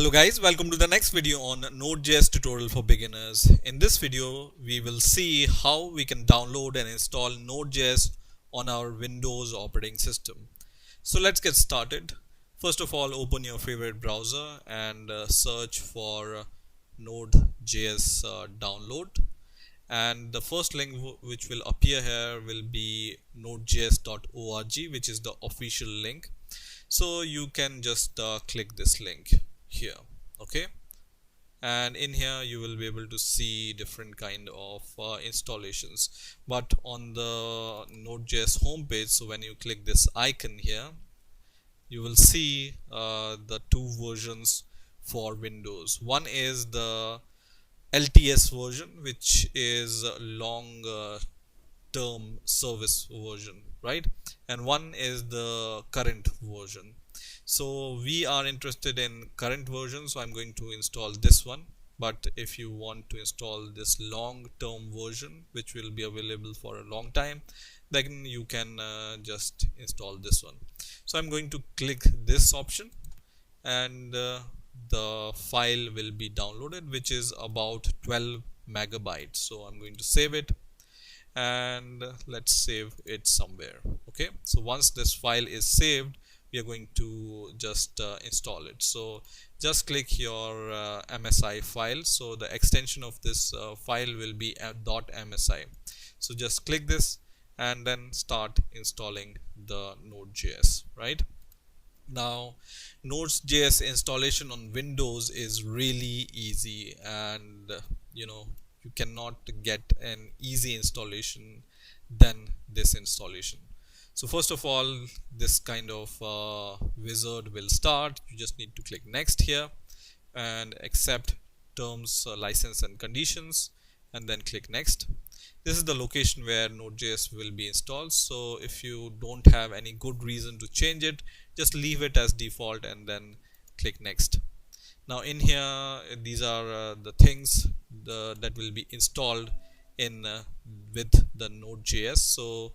Hello guys, welcome to the next video on Node.js tutorial for beginners. In this video, we will see how we can download and install Node.js on our Windows operating system. So let's get started. First of all, open your favorite browser and search for Node.js download. And the first link which will appear here will be nodejs.org, which is the official link. So you can just click this link here. Okay, and in here you will be able to see different kind of installations, but on the Node.js homepage, so when you click this icon here, you will see the two versions for Windows. One is the LTS version, which is a long term service version, right? And one is the current version. So we are interested in current version, so I'm going to install this one. But if you want to install this long term version, which will be available for a long time, then you can just install this one. So I'm going to click this option, and the file will be downloaded, which is about 12 megabytes. So I'm going to save it, and let's save it somewhere. Okay, so once this file is saved, we are going to just install it. So just click your MSI file. So the extension of this file will be .msi. So just click this and then start installing the Node.js. Right now, Node.js installation on Windows is really easy, and you cannot get an easy installation than this installation. So first of all, this kind of wizard will start. You just need to click next here and accept terms, license and conditions, and then click next. This is the location where Node.js will be installed. So if you don't have any good reason to change it, just leave it as default and then click next. Now in here, these are the things that will be installed in with the Node.js. So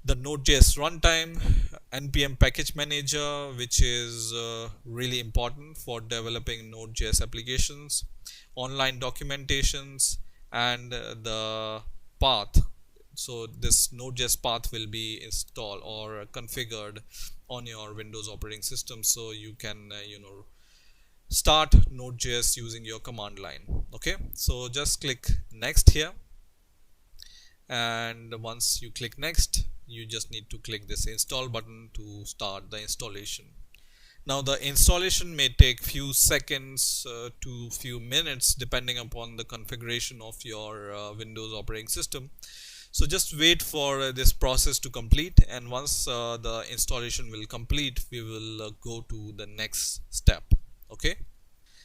the Node.js runtime, NPM package manager, which is really important for developing Node.js applications, online documentations, and the path. So this Node.js path will be installed or configured on your Windows operating system, so you can start Node.js using your command line. Okay, so just click next here, and once you click next, you just need to click this install button to start the installation. Now the installation may take few seconds to few minutes depending upon the configuration of your Windows operating system. So just wait for this process to complete, and once the installation will complete, we will go to the next step. Okay,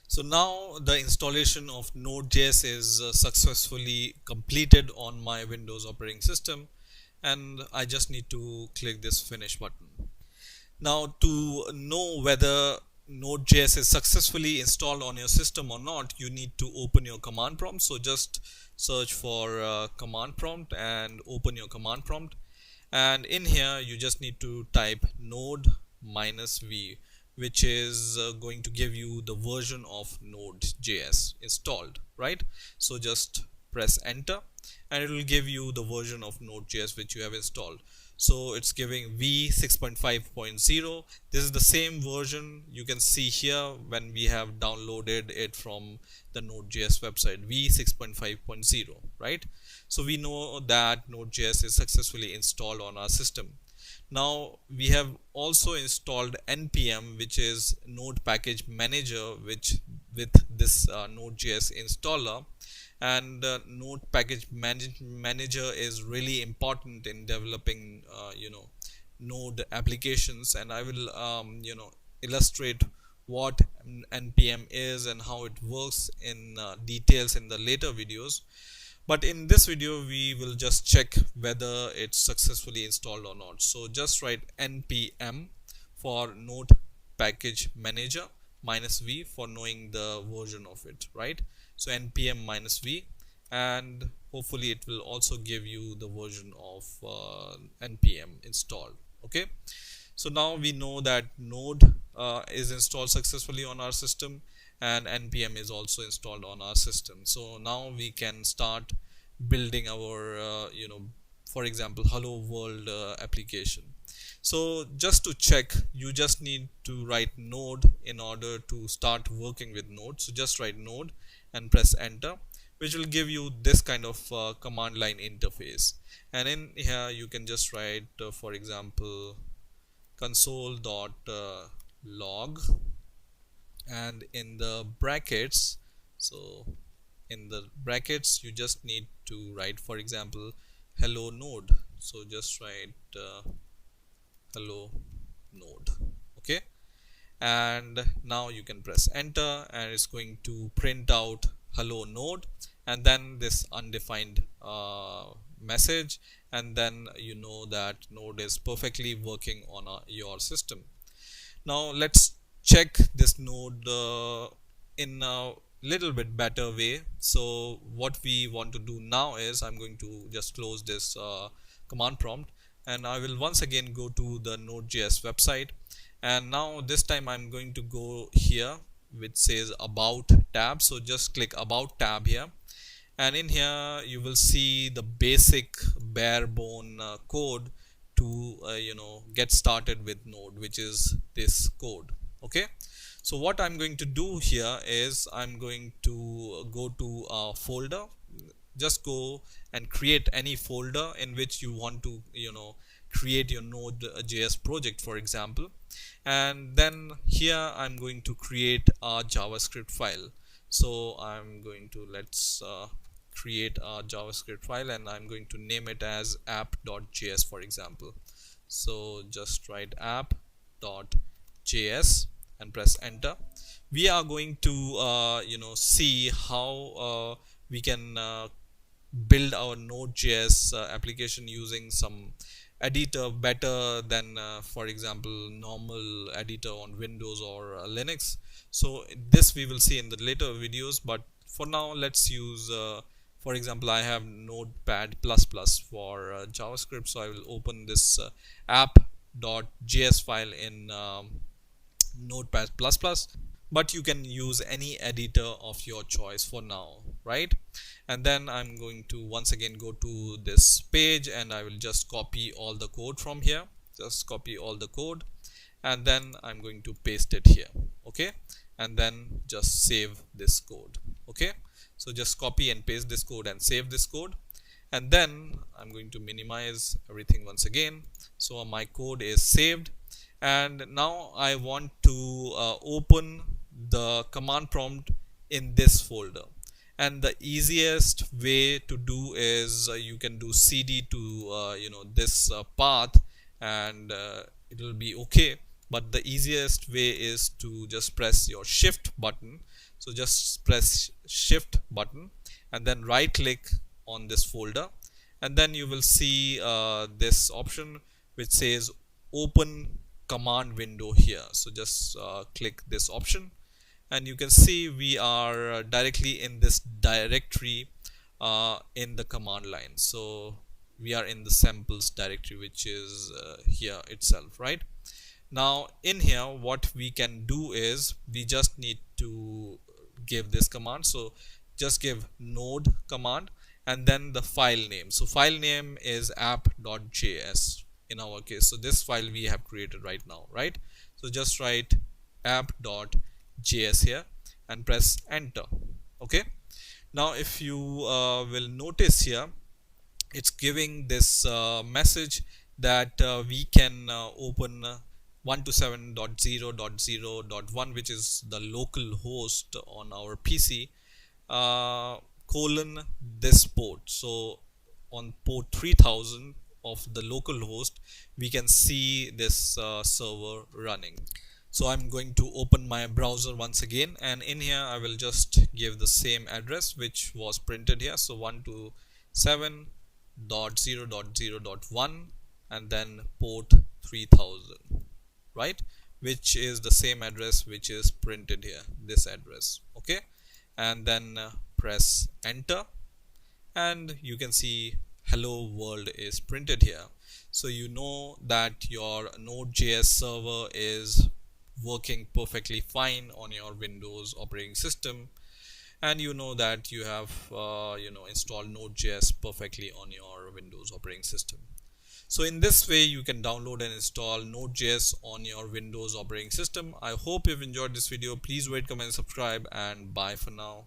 so now the installation of Node.js is successfully completed on my Windows operating system, and I just need to click this finish button. Now to know whether Node.js is successfully installed on your system or not, you need to open your command prompt. So just search for command prompt and open your command prompt, and in here you just need to type node -v, which is going to give you the version of Node.js installed, right? So just press enter, and it will give you the version of Node.js which you have installed. So it's giving v 6.5.0. This is the same version you can see here when we have downloaded it from the Node.js website, v 6.5.0, right? So we know that Node.js is successfully installed on our system. Now we have also installed NPM, which is Node Package Manager, which with this Node.js installer. And Node Package Manager is really important in developing Node applications, and I will illustrate what NPM is and how it works in details in the later videos. But in this video, we will just check whether it's successfully installed or not. So just write npm for Node Package Manager -v for knowing the version of it, right? So npm -v, and hopefully it will also give you the version of npm installed. Okay, So now we know that Node is installed successfully on our system, and NPM is also installed on our system. So now we can start building our for example, hello world application. So just to check, you just need to write Node in order to start working with Node. So just write Node and press enter, which will give you this kind of command line interface. And in here you can just write for example, console.log, and in the brackets, so in the brackets you just need to write for example hello node. So just write hello node. Okay, and now you can press enter, and it's going to print out hello node, and then this undefined message, and then you know that node is perfectly working on your system. Now let's check this node in a little bit better way. So what we want to do now is I'm going to just close this command prompt, and I will once again go to the Node.js website, and now this time I'm going to go here which says about tab. So just click about tab here, and in here you will see the basic bare bone code to get started with Node, which is this code. Okay, so what I'm going to do here is I'm going to go to a folder. Just go and create any folder in which you want to create your Node.js project, for example, and then here I'm going to create a JavaScript file. So I'm going to create a JavaScript file, and I'm going to name it as app.js, for example. So just write app.js and press enter. We are going to see how we can build our Node.js application using some editor better than for example normal editor on Windows or Linux. So this we will see in the later videos, but for now let's use for example, I have Notepad++ for JavaScript, so I will open this app.js file in Notepad++, but you can use any editor of your choice for now, right? And then I'm going to once again go to this page, and I will just copy all the code from here. Just copy all the code, and then I'm going to paste it here. Okay, and then just save this code. Okay, so just copy and paste this code and save this code, and then I'm going to minimize everything once again. So my code is saved, and now I want to open the command prompt in this folder. And the easiest way to do is you can do cd to this path, and it will be okay. But the easiest way is to just press your shift button. So just press shift button and then right click on this folder, and then you will see this option which says open command window here. So just click this option, and you can see we are directly in this directory in the command line. So we are in the samples directory, which is here itself, right? Now in here what we can do is we just need to give this command. So just give node command and then the file name. So file name is app.js in our case. So this file we have created right now, right? So just write app.js here and press enter. Okay, now if you will notice here, it's giving this message that we can open 127.0.0.1, which is the local host on our PC, colon this port. So on port 3000 of the local host we can see this server running. So I'm going to open my browser once again, and in here I will just give the same address which was printed here. So 127.0.0.1 and then port 3000, right, which is the same address which is printed here, this address. Okay, and then press enter, and you can see hello world is printed here. So you know that your Node.js server is working perfectly fine on your Windows operating system, and you know that you have installed Node.js perfectly on your Windows operating system. So in this way you can download and install Node.js on your Windows operating system. I hope you've enjoyed this video. Please rate, comment, subscribe, and bye for now.